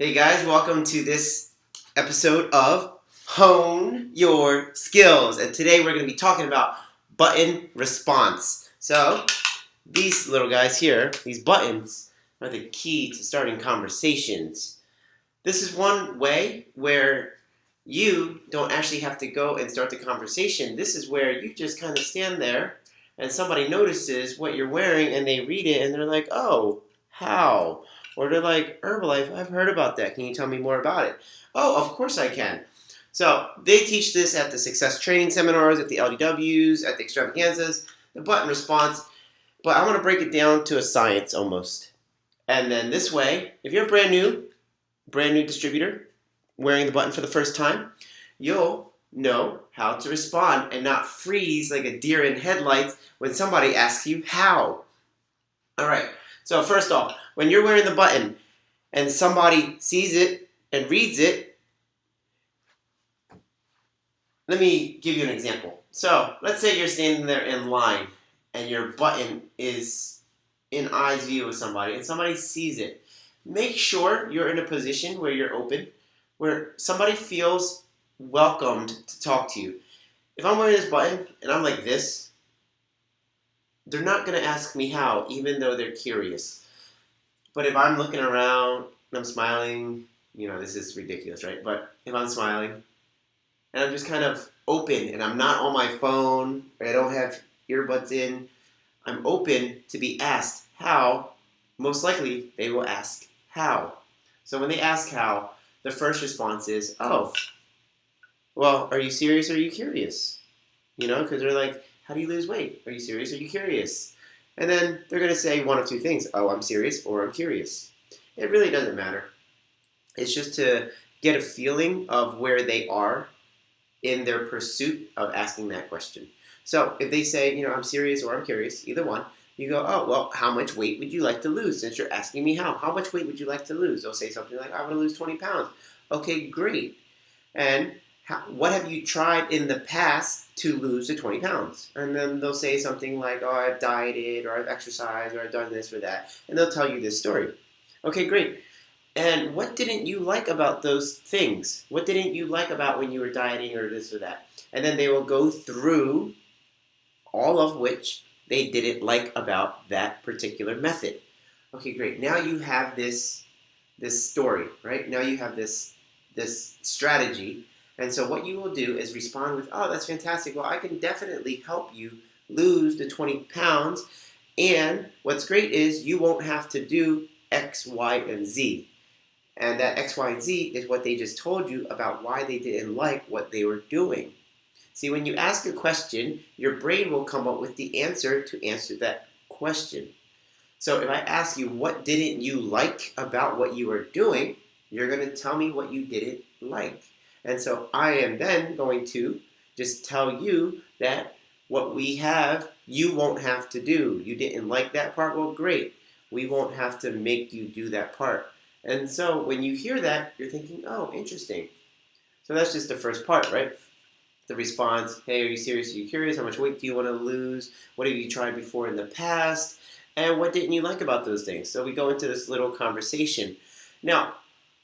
Hey guys, welcome to this episode of Hone Your Skills. And today we're going to be talking about button response. So, these little guys here, these buttons, are the key to starting conversations. This is one way where you don't actually have to go and start the conversation. This is where you just kind of stand there and somebody notices what you're wearing and they read it and they're like, oh, how? Or they're like, Herbalife, I've heard about that. Can you tell me more about it? Oh, of course I can. So they teach this at the success training seminars, at the LDWs, at the extravaganzas, the button response. But I want to break it down to a science almost. And then this way, if you're a brand new distributor wearing the button for the first time, you'll know how to respond and not freeze like a deer in headlights when somebody asks you how. All right. So first off, when you're wearing the button and somebody sees it and reads it, let me give you an example. So let's say you're standing there in line and your button is in eye's view of somebody and somebody sees it. Make sure you're in a position where you're open, where somebody feels welcomed to talk to you. If I'm wearing this button and I'm like this, they're not going to ask me how, even though they're curious. But if I'm looking around and I'm smiling, this is ridiculous, right? But if I'm smiling and I'm just kind of open and I'm not on my phone or I don't have earbuds in, I'm open to be asked how. Most likely they will ask how. So when they ask how, the first response is, oh, well, are you serious or are you curious? Because they're like, how do you lose weight? Are you serious or are you curious? And then they're going to say one of two things. Oh, I'm serious or I'm curious. It really doesn't matter. It's just to get a feeling of where they are in their pursuit of asking that question. So if they say, I'm serious or I'm curious, either one, you go, oh, well, how much weight would you like to lose since you're asking me how? How much weight would you like to lose? They'll say something like, I want to lose 20 pounds. Okay, great. And what have you tried in the past to lose the 20 pounds? And then they'll say something like, oh, I've dieted, or I've exercised, or I've done this or that. And they'll tell you this story. Okay, great. And what didn't you like about those things? What didn't you like about when you were dieting or this or that? And then they will go through all of which they didn't like about that particular method. Okay, great. Now you have this story, right? Now you have this strategy. And so what you will do is respond with, oh, that's fantastic. Well, I can definitely help you lose the 20 pounds. And what's great is you won't have to do X, Y, and Z. And that X, Y, and Z is what they just told you about why they didn't like what they were doing. See, when you ask a question, your brain will come up with the answer to answer that question. So if I ask you, what didn't you like about what you were doing, you're going to tell me what you didn't like. And so I am then going to just tell you that what we have, you won't have to do. You didn't like that part? Well, great. We won't have to make you do that part. And so when you hear that, you're thinking, oh, interesting. So that's just the first part, right? The response, hey, are you serious? Are you curious? How much weight do you want to lose? What have you tried before in the past? And what didn't you like about those things? So we go into this little conversation. Now,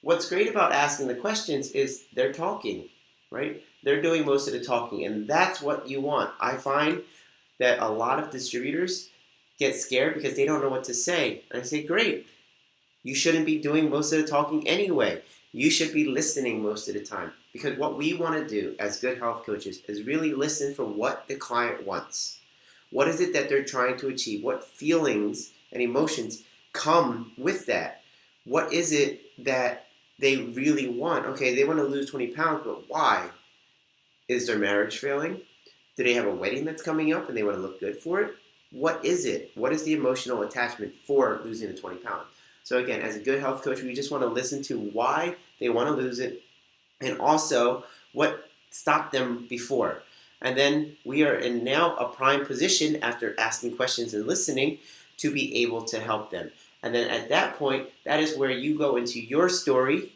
what's great about asking the questions is they're talking, right? They're doing most of the talking, and that's what you want. I find that a lot of distributors get scared because they don't know what to say. And I say, great. You shouldn't be doing most of the talking anyway. You should be listening most of the time. Because what we want to do as good health coaches is really listen for what the client wants. What is it that they're trying to achieve? What feelings and emotions come with that? What is it that they really want? Okay, they want to lose 20 pounds, but why? Is their marriage failing? Do they have a wedding that's coming up and they want to look good for it? What is it? What is the emotional attachment for losing the 20 pounds? So again, as a good health coach, we just want to listen to why they want to lose it and also what stopped them before. And then we are in now a prime position after asking questions and listening to be able to help them. And then at that point, that is where you go into your story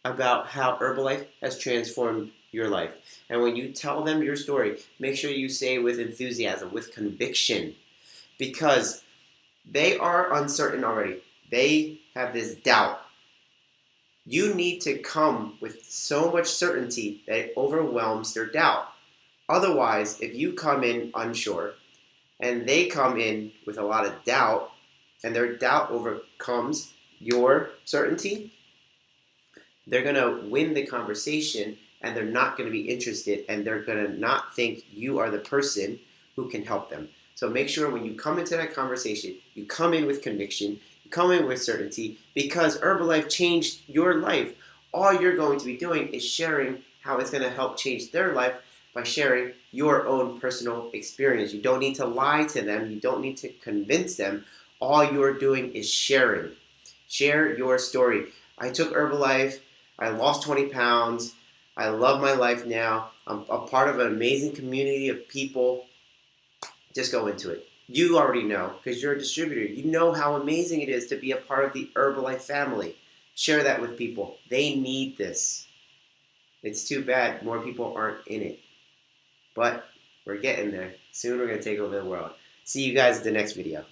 about how Herbalife has transformed your life. And when you tell them your story, make sure you say it with enthusiasm, with conviction, because they are uncertain already. They have this doubt. You need to come with so much certainty that it overwhelms their doubt. Otherwise, if you come in unsure and they come in with a lot of doubt and their doubt overcomes your certainty, they're going to win the conversation and they're not going to be interested and they're going to not think you are the person who can help them. So make sure when you come into that conversation, you come in with conviction, you come in with certainty, because Herbalife changed your life. All you're going to be doing is sharing how it's going to help change their life by sharing your own personal experience. You don't need to lie to them. You don't need to convince them. All you're doing is sharing. Share your story. I took Herbalife. I lost 20 pounds. I love my life now. I'm a part of an amazing community of people. Just go into it. You already know because you're a distributor. You know how amazing it is to be a part of the Herbalife family. Share that with people. They need this. It's too bad more people aren't in it. But we're getting there. Soon we're going to take over the world. See you guys in the next video.